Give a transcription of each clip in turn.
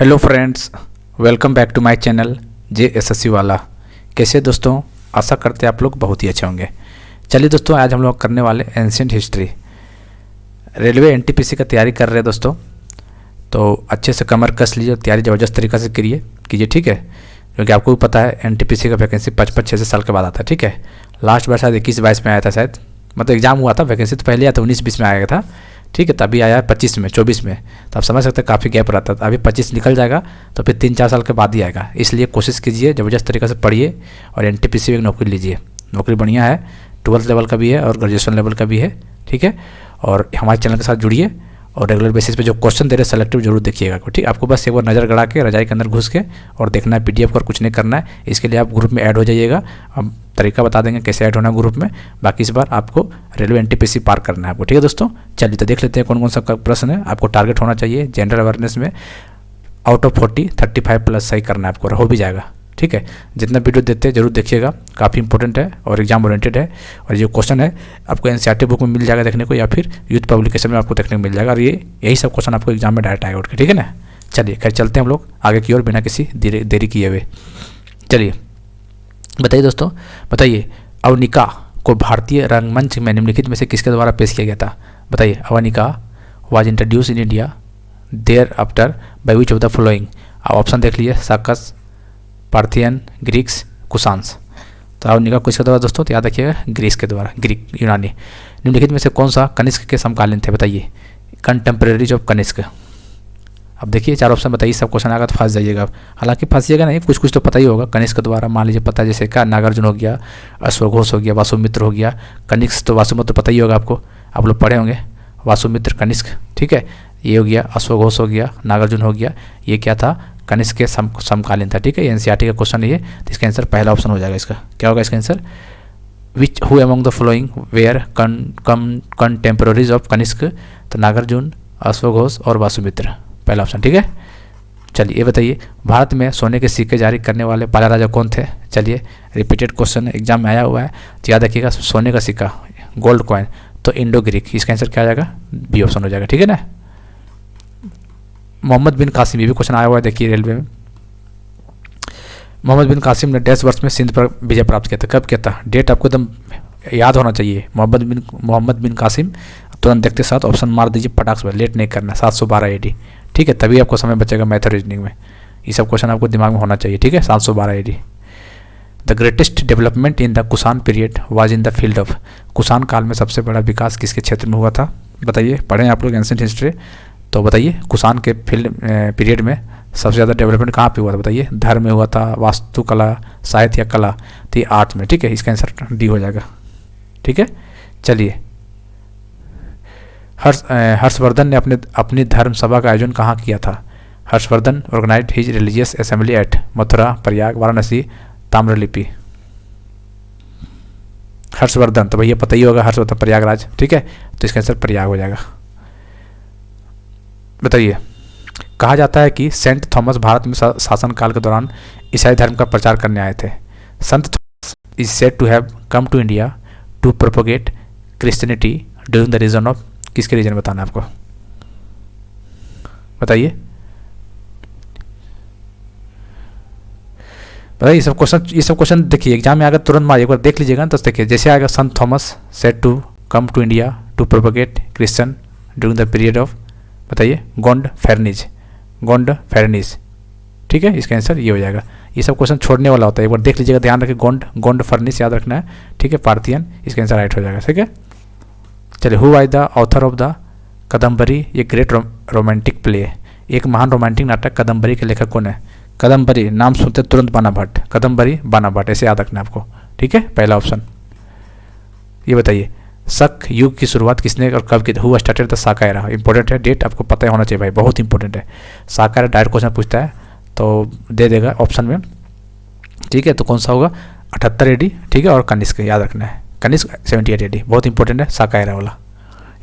Hello friends, welcome back to my channel JSSC वाला। कैसे दोस्तों, आशा करते हैं आप लोग बहुत ही अच्छे होंगे। चलिए दोस्तों, आज हम लोग करने वाले एंशिएंट हिस्ट्री। रेलवे NTPC का तैयारी कर रहे हैं दोस्तों, तो अच्छे से कमर कस लीजिए और तैयारी ज़बरदस्त तरीक़ा से कीजिए, ठीक है। क्योंकि आपको भी पता है NTPC का वैकेंसी 55-66 साल के बाद आता है, ठीक है। लास्ट बार शायद 21-22 में आया था, शायद मतलब एग्जाम हुआ था, वैकेंसी तो पहले आया था 19-20 में आया था, ठीक है। तभी आया 25 में 24 में, तो आप समझ सकते हैं काफ़ी गैप रहता था। अभी 25 निकल जाएगा तो फिर 3-4 साल के बाद ही आएगा। इसलिए कोशिश कीजिए, ज़बरदस्त तरीक़े से पढ़िए और NTPC में एक नौकरी लीजिए। नौकरी बढ़िया है, 12th लेवल का भी है और ग्रेजुएशन लेवल का भी है, ठीक है। और हमारे चैनल के साथ जुड़िए और रेगुलर बेसिस पे जो क्वेश्चन दे रहे हैं सेलेक्टिव जरूर देखिएगा, ठीक। आपको बस एक बार नज़र गड़ा के रजाई के अंदर घुस के और देखना है PDF और कुछ नहीं करना है। इसके लिए आप ग्रुप में ऐड हो जाइएगा, हम तरीका बता देंगे कैसे ऐड होना है ग्रुप में। बाकी इस बार आपको रेलवे NTPC पार करना है आपको, ठीक है दोस्तों। चलिए तो देख लेते हैं कौन कौन सा प्रश्न है। आपको टारगेट होना चाहिए जनरल अवेयरनेस में आउट ऑफ 40 35 प्लस सही करना है आपको, हो भी जाएगा, ठीक है। जितना वीडियो देते हैं जरूर देखिएगा, काफ़ी इंपॉर्टेंट है और एग्जाम ओरिएंटेड है। और ये क्वेश्चन है आपको NCERT बुक में मिल जाएगा देखने को, या फिर यूथ पब्लिकेशन में आपको देखने को मिल जाएगा। और यही सब क्वेश्चन आपको एग्जाम में डायरेक्ट आएगा उठ के, ठीक है ना। चलिए खैर चलते हैं हम लोग आगे की ओर बिना किसी देरी किए हुए। चलिए बताइए दोस्तों, बताइए अवनिका को भारतीय रंगमंच में निम्नलिखित में से किसके द्वारा पेश किया गया था। बताइए अवनिका was introduced in India thereafter by which of the following. Option देख लीजिए, साकस, पार्थियन, ग्रीक्स, कुशांस। तो अवनिका किसके द्वारा दोस्तों, तो याद रखिएगा ग्रीस के द्वारा, ग्रीक यूनानी। निम्नलिखित में से कौन सा कनिष्क के समकालीन थे। बताइए कंटेम्प्रेरीज ऑफ कनिष्क। अब देखिए 4 ऑप्शन बताइए, सब क्वेश्चन आएगा तो फंस जाइएगा। हालांकि फंसिएगा नहीं, कुछ तो पता ही होगा। कनिष्क के द्वारा मान लीजिए पता है, जैसे क्या नागार्जुन हो गया, अश्वघोष हो गया, वासुमित्र हो गया। कनिष्क तो वासुमित्र तो पता ही होगा आपको, आप लोग पढ़े होंगे, वासुमित्र कनिष्क, ठीक है। ये हो गया, अश्वघोष हो गया, नागार्जुन हो गया। ये क्या था, कनिष्क के समकालीन था, ठीक है। NCERT का क्वेश्चन है, तो इसका आंसर पहला ऑप्शन हो जाएगा। इसका क्या होगा, इसका answer which who among the following were contemporaries of Kanishka. तो नागार्जुन, अश्वघोष और वासुमित्र, पहला ऑप्शन, ठीक है। चलिए ये बताइए भारत में सोने के सिक्के जारी करने वाले पहला राजा कौन थे। चलिए रिपीटेड क्वेश्चन एग्जाम में आया हुआ है, तो याद रखिएगा सोने का सिक्का, गोल्ड कॉइन, तो इंडो ग्रीक। इसका आंसर क्या आ जाएगा, बी ऑप्शन हो जाएगा, ठीक है ना। मोहम्मद बिन कासिम, ये भी क्वेश्चन आया हुआ है, देखिए रेलवे में। मोहम्मद बिन कासिम ने 10 वर्ष में सिंध पर विजय प्राप्त किया था। कब किया था, डेट आपको एकदम याद होना चाहिए। मोहम्मद बिन कासिम, तुरंत देखते साथ ऑप्शन मार दीजिए फटाक से, लेट नहीं करना। 712 AD, ठीक है, तभी आपको समय बचेगा मैथ और रीजनिंग में। ये सब क्वेश्चन आपको दिमाग में होना चाहिए, ठीक है। 712 AD। The greatest development in the Kushan period was in the field of. Kushan काल में सबसे बड़ा विकास किसके क्षेत्र में हुआ था। बताइए, पढ़ें आप लोग एंशिएंट हिस्ट्री, तो बताइए कुषाण के पीरियड में सबसे ज़्यादा डेवलपमेंट कहाँ पे हुआ था। बताइए धर्म में हुआ था, वास्तुकला, साहित्य या कला, तो ये आर्ट में, ठीक है। इसका आंसर डी हो जाएगा, ठीक है। चलिए हर्षवर्धन ने अपनी धर्म सभा का आयोजन कहाँ किया था। Harshavardhana organised his religious assembly at Mathura, Prayag, Varanasi, Tamralipti. Harshavardhana तो भैया पता ही होगा, हर्षवर्धन प्रयागराज, ठीक है। तो इसका आंसर प्रयाग हो जाएगा। बताइए कहा जाता है कि सेंट थॉमस भारत में शासनकाल के दौरान ईसाई धर्म का प्रचार करने आए थे। Saint Thomas is said to have come to India to propagate Christianity during the reign of. किसके रीजन बताना है आपको, बताइए। ये सब क्वेश्चन देखिए एग्जाम में आएगा, तुरंत मारिए, एक बार देख लीजिएगा तो देखिए जैसे आएगा Saint Thomas said to come to India to propagate Christian during the period of. बताइए गोंड फेरनिज, ठीक है। इसका आंसर ये हो जाएगा। ये सब क्वेश्चन छोड़ने वाला होता है, एक बार देख लीजिएगा, ध्यान रखिए। गोंड फर्निस याद रखना है, ठीक है। पार्थियन, इसका आंसर राइट हो जाएगा, ठीक है। चलिए who was the author of the Kadambari, ये ग्रेट रोमांटिक प्ले, एक महान रोमांटिक नाटक कदम्बरी के लेखक कौन है। कदम्बरी नाम सुनते तुरंत बाना भट्ट, कदम्बरी बाना भट्ट, ऐसे याद रखना आपको, ठीक है, पहला ऑप्शन। ये बताइए शक युग की शुरुआत किसने और कब की। Who started the Saka era, important है, डेट आपको पता होना चाहिए भाई, बहुत इंपॉर्टेंट है। साका एरा डायरेक्ट क्वेश्चन पूछता है तो दे देगा ऑप्शन में, ठीक है। तो कौन सा होगा, 78 AD, ठीक है। और कनिष्क याद रखना है, कनिष्क 78 AD, बहुत इंपॉर्टेंट है साका एरा वाला।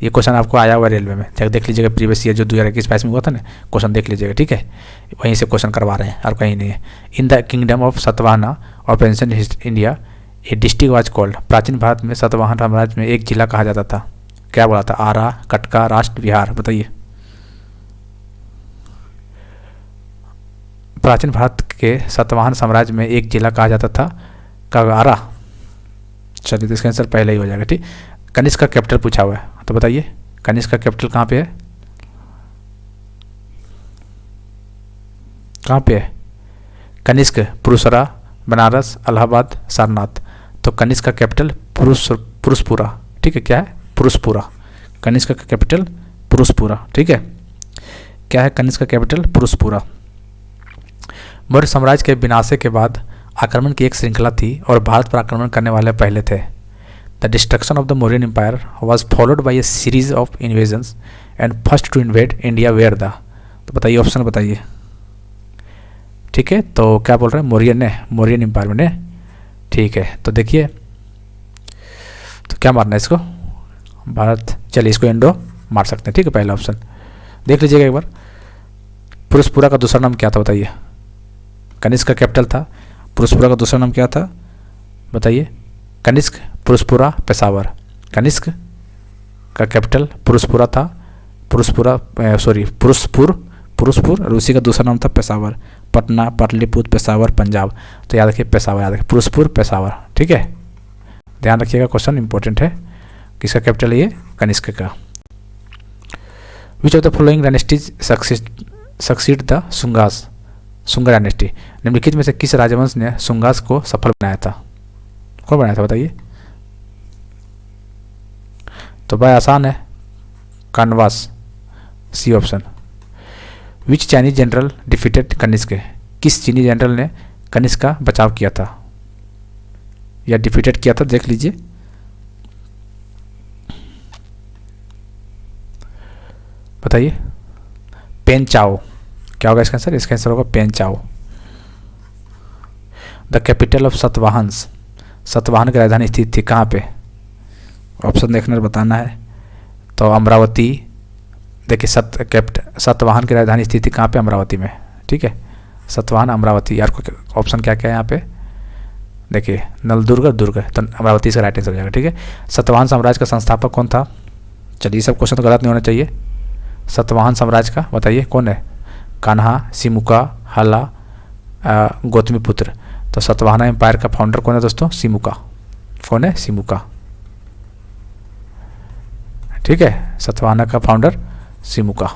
ये क्वेश्चन आपको आया हुआ है रेलवे में, देख लीजिएगा प्रीवियस ईयर जो 2021-22 में हुआ था ना, क्वेश्चन देख लीजिएगा, ठीक है। वहीं से क्वेश्चन करवा रहे हैं और कहीं नहीं है। In the kingdom of Satavahana of ancient India A district was called. प्राचीन भारत में सतवाहन साम्राज्य में एक जिला कहा जाता था, क्या बोला था, आरा, कटका, राष्ट्र, बिहार। बताइए प्राचीन भारत के सातवाहन साम्राज्य में एक जिला कहा जाता था कागारा। चलिए तो इसका आंसर पहले ही हो जाएगा। ठीक, कनिष्क का कैपिटल पूछा हुआ है, तो बताइए कनिष्क का कैपिटल कहाँ पे है? कहाँ पे है? कनिष्क पुरुषरा, बनारस, इलाहाबाद, सारनाथ। तो कनिष्क का कैपिटल पुरुषपुरा। ठीक है, क्या है? पुरुषपुरा। कनिष्क का कैपिटल पुरुषपुरा। ठीक है, क्या है कनिष्क का कैपिटल? पुरुषपुरा। मौर्य साम्राज्य के विनाश के बाद आक्रमण की एक श्रृंखला थी और भारत पर आक्रमण करने वाले पहले थे। The destruction of the Mauryan empire was followed by a series of invasions and first to invade India were the. तो बताइए, ऑप्शन बताइए। ठीक है, तो क्या बोल रहे हैं? मौर्यन एम्पायर ने। ठीक है, तो देखिए, तो क्या मारना है इसको? भारत। चलिए इसको इंडो मार सकते हैं। ठीक है, पहला ऑप्शन देख लीजिएगा एक बार। पुरुषपुरा का दूसरा नाम क्या था बताइए? कनिष्क का कैपिटल था। पुरुषपुरा का दूसरा नाम क्या था बताइए? कनिष्क, पुरुषपुरा, पेशावर। कनिष्क का कैपिटल पुरुषपुरा था। पुरुषपुर और उसी का दूसरा नाम था पेशावर। पटना, पाटलिपुत्र, पेशावर, पंजाब। तो याद रखिए पेशावर, याद रखिए पुरुषपुर, पेशावर। ठीक है, ध्यान रखिएगा, क्वेश्चन इंपॉर्टेंट है। किसका कैपिटल है ये? कनिष्क का। Which of the following dynasties succeed the Sungas? Sunga dynasty. निम्नलिखित में से किस राजवंश ने सुंगास को सफल बनाया था? कौन बनाया था बताइए? तो भाई आसान है, कानवास, सी ऑप्शन। विच चाइनीज जनरल डिफीटेड कनिष्क? किस चीनी जनरल ने कनिष्क का बचाव किया था या डिफीटेड किया था? देख लीजिए। बताइए। पेन चाओ। क्या होगा इसका आंसर? इसका आंसर होगा पेन चाओ। The capital of Satavahanas. Satavahana की राजधानी स्थित थी कहाँ पे? ऑप्शन देखने और बताना है। तो अमरावती। देखिए सतवाहन की राजधानी स्थित थी कहाँ पे? अमरावती में। ठीक है, सतवाहन, अमरावती। यार ऑप्शन क्या क्या है यहाँ पे? देखिए नलदुर्ग, दुर्ग। तो अमरावती से राइट आंसर हो जाएगा। ठीक है, सतवाहन साम्राज्य का संस्थापक कौन था? चलिए सब क्वेश्चन तो गलत नहीं होना चाहिए। सतवाहन साम्राज्य का बताइए कौन है? कान्हा, सिमुका, हला, गौतमीपुत्र। तो सतवाहन एम्पायर का फाउंडर कौन है दोस्तों? सिमुका। कौन है? सिमुका। ठीक है, सतवाहन का फाउंडर सिमुका।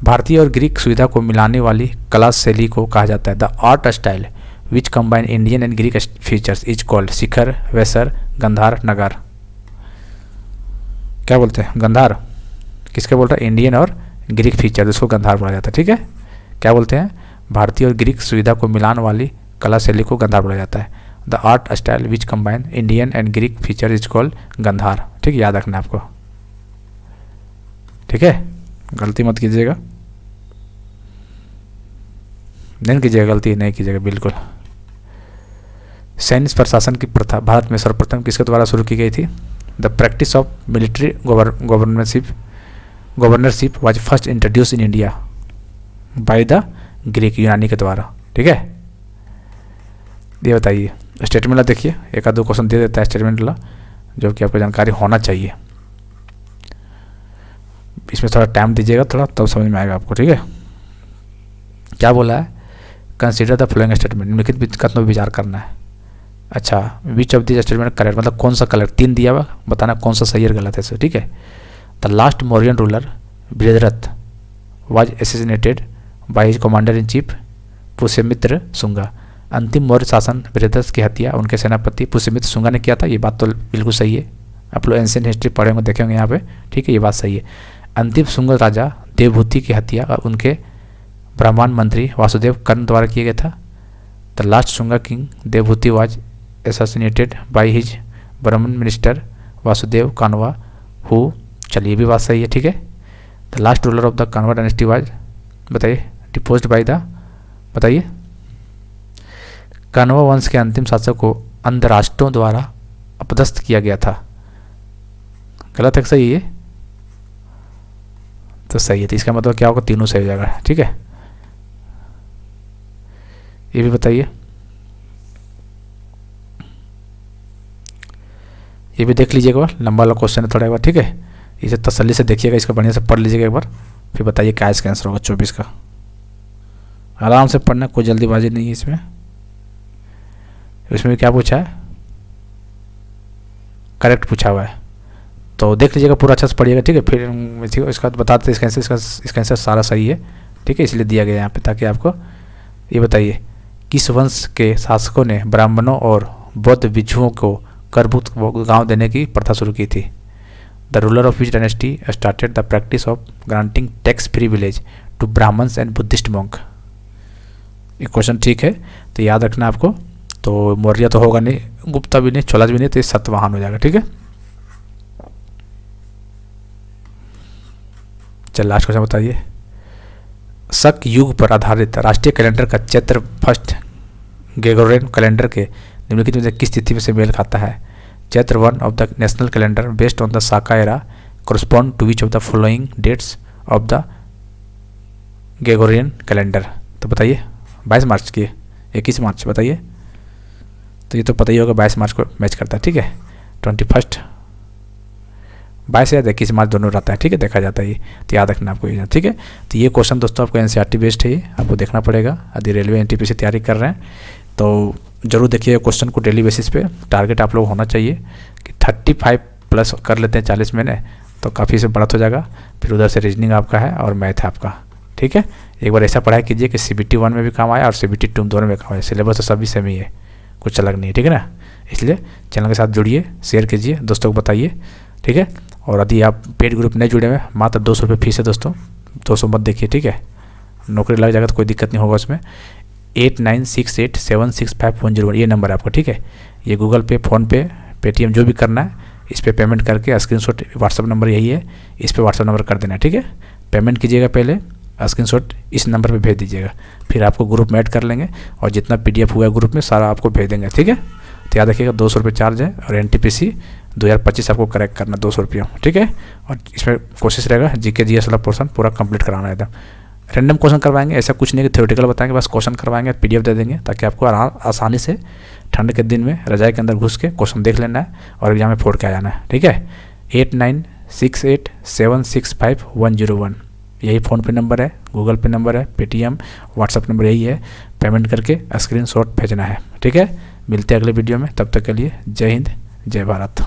भारतीय और ग्रीक सुविधा को मिलाने वाली कला शैली को कहा जाता है the art style which combine Indian and Greek features is called Shikhar, Vesar, Gandhar, Nagar. क्या बोलते हैं? गंधार। किसके बोल रहा है? इंडियन और ग्रीक फीचर, उसको गंधार बोला जाता है। ठीक है, क्या बोलते हैं? भारतीय और ग्रीक सुविधा को मिलान वाली कला शैली को गंधार बोला जाता है। The art style which combine Indian and Greek feature is called Gandhara. ठीक है, याद रखना आपको। ठीक है, गलती मत कीजिएगा, नहीं कीजिएगा, गलती नहीं कीजिएगा बिल्कुल। सैन्य प्रशासन की प्रथा भारत में सर्वप्रथम किसके द्वारा शुरू की गई थी? The practice of military governorship was first introduce in India by the Greek, यूनानी के द्वारा। ठीक है, ये बताइए। स्टेटमेंट ला देखिए, एक आध दो क्वेश्चन दे देता है स्टेटमेंट ला, जो कि आपको जानकारी होना चाहिए। इसमें थोड़ा टाइम दीजिएगा, थोड़ा तब समझ में आएगा आपको। ठीक है, क्या बोला है? Consider the following statement. निम्नलिखित विकल्प में विचार करना है। अच्छा, which of this statement correct, मतलब कौन सा करेक्ट? 3 दिया हुआ, बताना कौन सा सही और गलत है सर। ठीक है, the last Mauryan ruler Brihadratha was assassinated by his commander in chief Pushyamitra Shunga. अंतिम मौर्य शासन बृहद्रथ की हत्या उनके सेनापति पुष्यमित्र शुंगा ने किया था। ये बात तो बिल्कुल सही है, आप लोग एंशिएंट हिस्ट्री पढ़े होंगे, देखे होंगे यहाँ पे। ठीक है, ये बात सही है। अंतिम शुंग राजा देवभूति की हत्या और उनके ब्राह्मण मंत्री वासुदेव कर्ण द्वारा किया गया था। The last Shunga king Devabhuti was एसासिनेटेड by his ब्राह्मण मिनिस्टर वासुदेव कानवा हु। चलिए ये भी बात सही है। ठीक है, the last ruler of the कानवा डायनेस्टी वाज, बताइए, डिपोज्ड बाय द, बताइए। कानवा वंश के अंतिम शासक को अंधराष्ट्रों द्वारा अपदस्थ किया गया था। गलत है सही है? तो सही है, तो इसका मतलब क्या होगा? तीनों सही हो जाएगा। ठीक है, ये भी बताइए, ये भी देख लीजिएगा, लंबा वाला क्वेश्चन है थोड़ा एक बार। ठीक है, इसे तसल्ली से देखिएगा, इसका बढ़िया से पढ़ लीजिएगा एक बार, फिर बताइए क्या इसका आंसर होगा 24 का। आराम से पढ़ना, कोई जल्दीबाजी नहीं है इसमें। इसमें क्या पूछा है, करेक्ट पूछा हुआ है, तो देख लीजिएगा, पूरा अच्छा से पढ़िएगा, ठीक है। फिर ठीक है, इसका बताते इसका आंसर, इसका आंसर सारा सही है, ठीक है, इसलिए दिया गया यहाँ पे, ताकि आपको ये बताइए किस वंश के शासकों ने ब्राह्मणों और बौद्ध भिक्षुओं को करभूत गांव देने की प्रथा शुरू की थी। The ruler of which dynasty started the practice of granting tax free village to Brahmins and Buddhist monk. ये क्वेश्चन ठीक है, तो याद रखना आपको। तो मौर्य तो होगा नहीं, गुप्ता भी नहीं, चोला भी नहीं, तो ये सातवाहन हो जाएगा, ठीक है। चल लास्ट क्वेश्चन बताइए। शक युग पर आधारित राष्ट्रीय कैलेंडर का चैत्र फर्स्ट ग्रेगोरियन कैलेंडर के निम्नलिखित में से किस तिथि में से मेल खाता है। Chaitra 1 of the national calendar based on the Saka era correspond to which of the following dates of the Gregorian calendar. तो बताइए 22 मार्च की, 21 मार्च बताइए। तो ये तो पता ही होगा, 22 मार्च को मैच करता है, ठीक है। 21 22 या 21 मार्च दोनों रहता है, ठीक है, देखा जाता है ये, तो याद रखना आपको ये, ठीक है। तो ये क्वेश्चन दोस्तों आपको एनसीईआरटी बेस्ड है, ये आपको देखना पड़ेगा। यदि रेलवे एनटीपीसी तैयारी कर रहे हैं तो जरूर देखिए क्वेश्चन को डेली बेसिस पे। टारगेट आप लोग होना चाहिए कि 35 प्लस कर लेते हैं 40 महीने, तो काफ़ी से बढ़त हो जाएगा। फिर उधर से रीजनिंग आपका है और मैथ है आपका, ठीक है। एक बार ऐसा पढ़ाई कीजिए कि CBT 1 में भी काम आया और CBT 2 दोनों में काम आया। सिलेबस तो सभी सेम ही है, कुछ अलग नहीं है, ठीक है ना। इसलिए चैनल के साथ जुड़िए, शेयर कीजिए, दोस्तों को बताइए, ठीक है। और यदि आप पेड ग्रुप नहीं जुड़े हुए, मात्र 200 रुपये फीस है दोस्तों, 200 मत देखिए, ठीक है। नौकरी लग जाएगा तो कोई दिक्कत नहीं होगा उसमें। 8968765101 ये नंबर है आपका, ठीक है। ये गूगल पे, फ़ोनपे, पेटीएम जो भी करना है इस पर पेमेंट करके स्क्रीनशॉट, व्हाट्सअप नंबर यही है, इस पर व्हाट्सअप नंबर कर देना है, ठीक है। पेमेंट कीजिएगा पहले, स्क्रीनशॉट इस नंबर पे भेज दीजिएगा, फिर आपको ग्रुप में ऐड कर लेंगे और जितना PDF हुआ है ग्रुप में सारा आपको भेज देंगे, ठीक है। तो याद रखिएगा 200 रुपये चार्ज है और NTPC 2025 आपको करेक्ट करना 200 रुपये, ठीक है। और इसमें कोशिश रहेगा GK GS वाला पोर्सन पूरा कंप्लीट कराना है एकदम। रैंडम क्वेश्चन करवाएंगे, ऐसा कुछ नहीं कि थ्योरेटिकल बताएंगे, बस क्वेश्चन करवाएंगे, PDF दे देंगे, ताकि आपको आसानी से ठंड के दिन में रजाई के अंदर घुस के क्वेश्चन देख लेना है और एग्जाम में फोड़ के आ जाना है, ठीक है। 8968765101 यही फ़ोनपे नंबर है, गूगल पे नंबर है, पेटीएम, व्हाट्सअप नंबर यही है। पेमेंट करके स्क्रीनशॉट भेजना है, ठीक है। मिलते हैं अगले वीडियो में, तब तक के लिए जय हिंद, जय भारत।